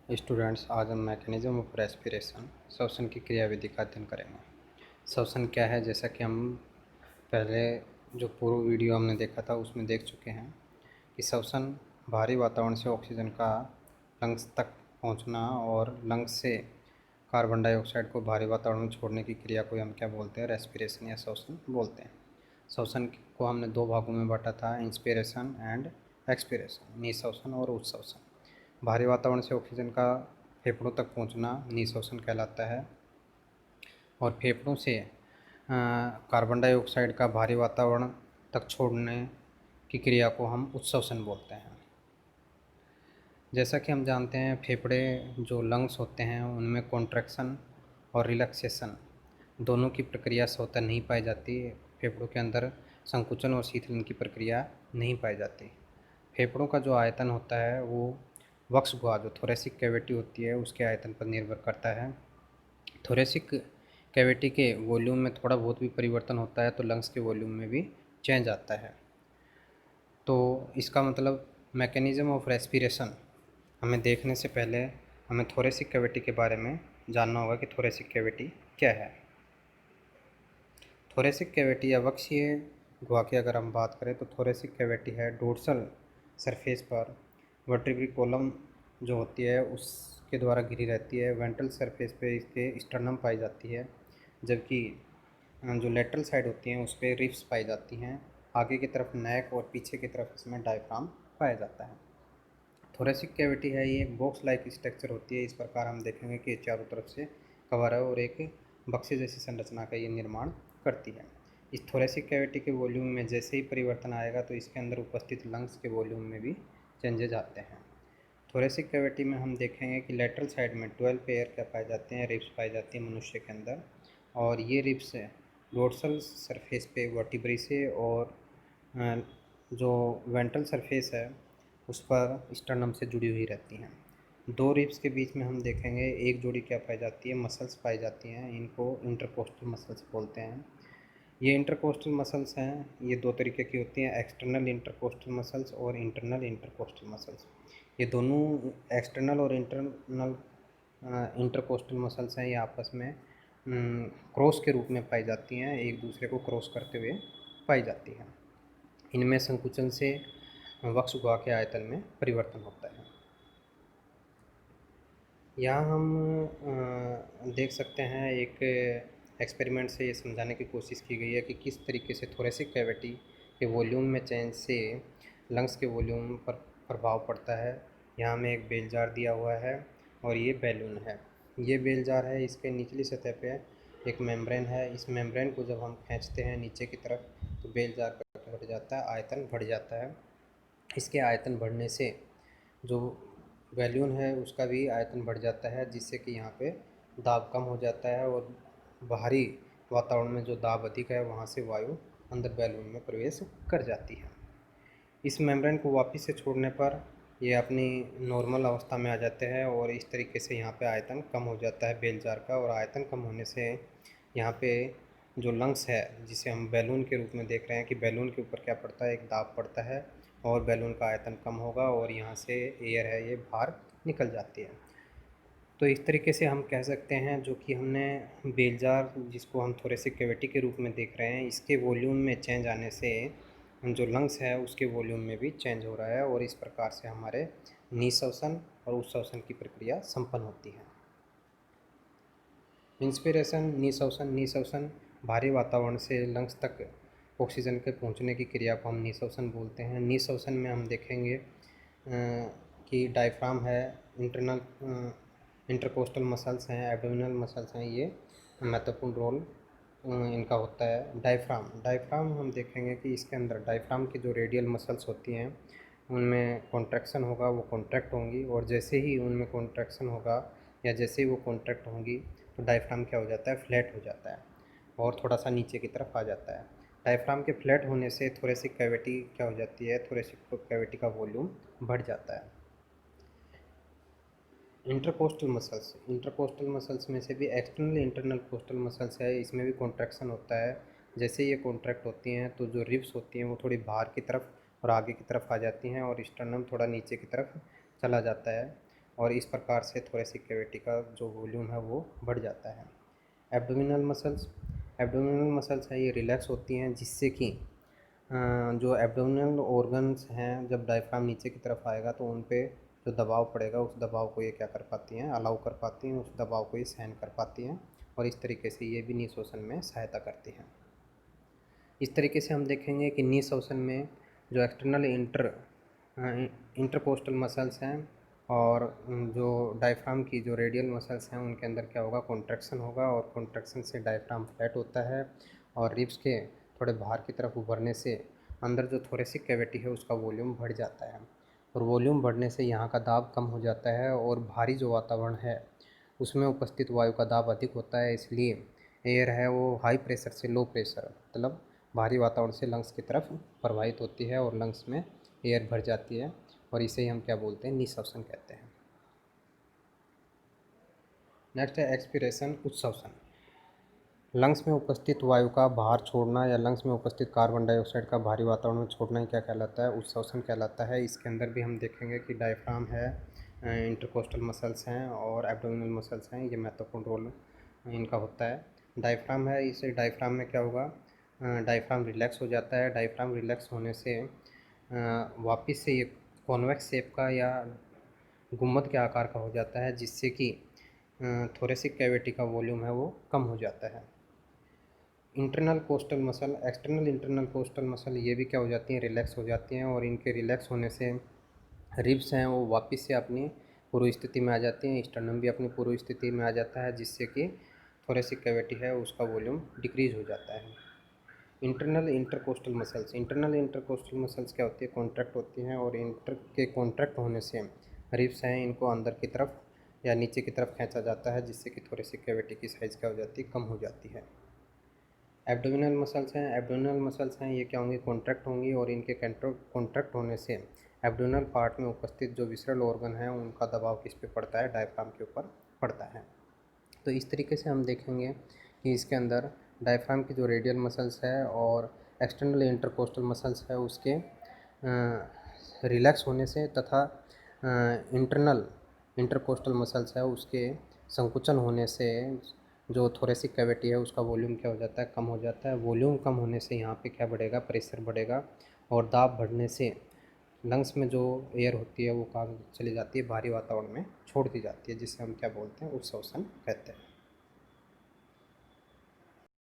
Students, आज हम mechanism of respiration श्वसन की क्रियाविधि का अध्ययन करेंगे। श्वसन क्या है? जैसा कि हम पहले जो पूर्व वीडियो हमने देखा था उसमें देख चुके हैं कि श्वसन बाहरी वातावरण से ऑक्सीजन का लंग्स तक पहुंचना और लंग्स से कार्बन डाइऑक्साइड को बाहरी वातावरण में छोड़ने की क्रिया को हम क्या बोलते हैं? रेस्पिरेशन या श्वसन बोलते हैं। श्वसन को हमने दो भागों में बांटा था, इंस्पिरेशन एंड एक्सपिरेशन, निःश्वसन और उच्छ्वसन। बाहरी वातावरण से ऑक्सीजन का फेफड़ों तक पहुंचना निःश्वसन कहलाता है और फेफड़ों से कार्बन डाइऑक्साइड का बाहरी वातावरण तक छोड़ने की क्रिया को हम उच्छ्वसन बोलते हैं। जैसा कि हम जानते हैं, फेफड़े जो लंग्स होते हैं उनमें कॉन्ट्रैक्शन और रिलैक्सेशन दोनों की प्रक्रिया स्वतः नहीं पाई जाती। फेफड़ों के अंदर संकुचन और शीतलन की प्रक्रिया नहीं पाई जाती। फेफड़ों का जो आयतन होता है वो वक्ष गुहा, जो थोरेसिक कैविटी होती है, उसके आयतन पर निर्भर करता है। थोरेसिक कैविटी के वॉल्यूम में थोड़ा बहुत भी परिवर्तन होता है तो लंग्स के वॉल्यूम में भी चेंज आता है। तो इसका मतलब मैकेनिज्म ऑफ रेस्पिरेशन हमें देखने से पहले हमें थोरेसिक कैविटी के बारे में जानना होगा कि थोरेसिक कैविटी क्या है। थोरेसिक कैविटी या वक्षीय गुहा की अगर हम बात करें तो थोरेसिक कैविटी है डोर्सल सरफेस पर वर्टिब्रल कॉलम जो होती है उसके द्वारा घिरी रहती है। वेंट्रल सरफेस पे इसके स्टर्नम पाई जाती है, जबकि जो लेटरल साइड होती हैं उस पर रिब्स पाई जाती हैं। आगे की तरफ नेक और पीछे की तरफ इसमें डायफ्राम पाया जाता है। थोरेसिक कैविटी है ये एक बॉक्स लाइक स्ट्रक्चर होती है। इस प्रकार हम देखेंगे कि चारों तरफ से कवर है और एक बक्से जैसी संरचना का ये निर्माण करती है। इस थोरेसिक कैविटी के वॉल्यूम में जैसे ही परिवर्तन आएगा तो इसके अंदर उपस्थित लंग्स के वॉल्यूम में भी चेंजेज आते हैं। थोरेसिक कैविटी में हम देखेंगे कि लेटरल साइड में 12 पेयर क्या पाए जाते हैं? रिब्स पाई जाती हैं मनुष्य के अंदर, और ये रिब्स डोर्सल सरफेस पे वर्टिब्री से और जो वेंट्रल सरफेस है उस पर स्टर्नम से जुड़ी हुई रहती हैं। दो रिब्स के बीच में हम देखेंगे एक जोड़ी क्या पाई जाती है? मसल्स पाई जाती हैं। इनको इंटरकोस्टल मसल्स बोलते हैं। ये इंटरकोस्टल मसल्स हैं, ये दो तरीके की होती हैं, एक्सटर्नल इंटरकोस्टल मसल्स और इंटरनल इंटरकोस्टल मसल्स। ये दोनों एक्सटर्नल और इंटरनल इंटरकोस्टल मसल्स हैं, ये आपस में क्रॉस के रूप में पाई जाती हैं, एक दूसरे को क्रॉस करते हुए पाई जाती हैं। इनमें संकुचन से वक्ष गुहा के आयतन में परिवर्तन होता है। यहाँ हम देख सकते हैं एक एक्सपेरिमेंट से ये समझाने की कोशिश की गई है कि किस तरीके से थोरेसिक कैविटी के वॉल्यूम में चेंज से लंग्स के वॉल्यूम पर प्रभाव पड़ता है। यहाँ में एक बेल जार दिया हुआ है और ये बैलून है। ये बेल जार है, इसके निचली सतह पे एक मेम्ब्रेन है। इस मेम्ब्रेन को जब हम खींचते हैं नीचे की तरफ तो बेल जार बढ़ जाता है, आयतन बढ़ जाता है। इसके आयतन बढ़ने से जो बैलून है उसका भी आयतन बढ़ जाता है, जिससे कि यहाँ पे दाब कम हो जाता है और बाहरी वातावरण में जो दाब अधिक है वहाँ से वायु अंदर बैलून में प्रवेश कर जाती है। इस मेम्ब्रेन को वापस से छोड़ने पर ये अपनी नॉर्मल अवस्था में आ जाते हैं और इस तरीके से यहाँ पे आयतन कम हो जाता है बेल जार का। और आयतन कम होने से यहाँ पे जो लंग्स है, जिसे हम बैलून के रूप में देख रहे हैं कि बैलून के ऊपर क्या पड़ता है? एक दाब पड़ता है और बैलून का आयतन कम होगा और यहाँ से एयर है ये बाहर निकल जाती है। तो इस तरीके से हम कह सकते हैं जो कि हमने बेलजार, जिसको हम थोरेसिक कैविटी के रूप में देख रहे हैं, इसके वॉल्यूम में चेंज आने से जो लंग्स है उसके वॉल्यूम में भी चेंज हो रहा है और इस प्रकार से हमारे निःश्वसन और उच्छ्वसन की प्रक्रिया संपन्न होती है। इंस्पिरेशन, निःश्वसन भारी वातावरण से लंग्स तक ऑक्सीजन के पहुंचने की क्रिया को हम निःश्वसन बोलते हैं। निःश्वसन में हम देखेंगे कि डायफ्राम है, इंटरनल इंटरकोस्टल मसल्स हैं, एब्डोमिनल मसल्स हैं, ये महत्वपूर्ण रोल इनका होता है। डायफ्राम हम देखेंगे कि इसके अंदर डायफ्राम की जो रेडियल मसल्स होती हैं उनमें कॉन्ट्रैक्शन होगा, वो कॉन्ट्रैक्ट होंगी और जैसे ही उनमें कॉन्ट्रैक्शन होगा या जैसे ही वो कॉन्ट्रैक्ट होंगी तो डायफ्राम क्या हो जाता है? फ्लैट हो जाता है और थोड़ा सा नीचे की तरफ आ जाता है। डायफ्राम के फ्लैट होने से थोरेसिक कैविटी क्या हो जाती है? थोरेसिक कैविटी का वॉल्यूम बढ़ जाता है। इंटरकोस्टल मसल्स में से भी एक्सटर्नल इंटरनल कोस्टल मसल्स है, इसमें भी कॉन्ट्रैक्शन होता है। जैसे ये कॉन्ट्रैक्ट होती हैं तो जो रिब्स होती हैं वो थोड़ी बाहर की तरफ और आगे की तरफ आ जाती हैं और स्टर्नम थोड़ा नीचे की तरफ चला जाता है। और इस प्रकार से थोरेसिक कैविटी का जो वॉल्यूम है वो बढ़ जाता है। एब्डोमिनल मसल्स है ये रिलैक्स होती हैं, जिससे कि जो एब्डोमिनल ऑर्गन्स हैं जब डायफ्राम नीचे की तरफ आएगा तो उन पे जो दबाव पड़ेगा उस दबाव को ये क्या कर पाती हैं, अलाउ कर पाती हैं, उस दबाव को ये सहन कर पाती हैं और इस तरीके से ये भी नी शोषण में सहायता करती हैं। इस तरीके से हम देखेंगे कि नी शोषण में जो एक्सटर्नल इंटरकोस्टल मसल्स हैं और जो डायफ्राम की जो रेडियल मसल्स हैं उनके अंदर क्या होगा, कॉन्ट्रैक्शन होगा और कॉन्ट्रैक्शन से डायफ्राम फ्लैट होता है और रिब्स के थोड़े बाहर की तरफ उभरने से अंदर जो थोरेसिक कैविटी है उसका वॉल्यूम बढ़ जाता है और वॉल्यूम बढ़ने से यहाँ का दाब कम हो जाता है और भारी जो वातावरण है उसमें उपस्थित वायु का दाब अधिक होता है, इसलिए एयर है वो हाई प्रेशर से लो प्रेशर मतलब भारी वातावरण से लंग्स की तरफ प्रवाहित होती है और लंग्स में एयर भर जाती है और इसे ही हम क्या बोलते हैं, निःश्वसन कहते हैं। नेक्स्ट है एक्सपीरेशन, उच्छ्वसन। लंग्स में उपस्थित वायु का बाहर छोड़ना या लंग्स में उपस्थित कार्बन डाइऑक्साइड का भारी वातावरण में छोड़ना ही क्या कहलाता है, उच्छ्वसन कहलाता है। इसके अंदर भी हम देखेंगे कि डायफ्राम है, इंटरकोस्टल मसल्स हैं और एब्डोमिनल मसल्स हैं, ये महत्वपूर्ण रोल इनका होता है। डायफ्राम है, इसे डायफ्राम में क्या होगा, डायफ्राम रिलैक्स हो जाता है। डायफ्राम रिलैक्स होने से वापस से ये कॉन्वेक्स शेप का या गुम्बद के आकार का हो जाता है, जिससे कि थोरेसिक कैविटी का वॉल्यूम है वो कम हो जाता है। Internal coastal muscle, external internal coastal muscle ये भी क्या हो जाती हैं, रिलैक्स हो जाती हैं और इनके रिलैक्स होने से रिब्स हैं वो वापस से अपनी पूर्व स्थिति में आ जाती हैं, स्टर्नम भी अपनी पूर्व स्थिति में आ जाता है, जिससे कि थोरेसिक कैविटी है उसका वॉल्यूम डिक्रीज हो जाता है। इंटरनल इंटरकोस्टल मसल्स क्या होती है, कॉन्ट्रैक्ट होती हैं और इंटर के कॉन्ट्रैक्ट होने से रिब्स हैं इनको अंदर की तरफ या नीचे की तरफ खींचा जाता है, जिससे कि थोरेसिक कैविटी की साइज़ क्या हो जाती है, कम हो जाती है। एब्डोमिनल मसल्स हैं ये क्या होंगी, कॉन्ट्रैक्ट होंगी और इनके कॉन्ट्रैक्ट होने से एब्डोमिनल पार्ट में उपस्थित जो विसरल ऑर्गन है उनका दबाव किस पे पड़ता है, डायफ्राम के ऊपर पड़ता है। तो इस तरीके से हम देखेंगे कि इसके अंदर डायफ्राम की जो रेडियल मसल्स है और एक्सटर्नल इंटरकोस्टल मसल्स है उसके रिलैक्स होने से तथा इंटरनल इंटरकोस्टल मसल्स है उसके संकुचन होने से जो थोरेसिक कैविटी है उसका वॉल्यूम क्या हो जाता है, कम हो जाता है। वॉल्यूम कम होने से यहाँ पे क्या बढ़ेगा, प्रेशर बढ़ेगा और दाब बढ़ने से लंग्स में जो एयर होती है वो कहाँ चली जाती है, बाहरी वातावरण में छोड़ दी जाती है, जिसे हम क्या बोलते हैं, उच्छ्वसन कहते हैं।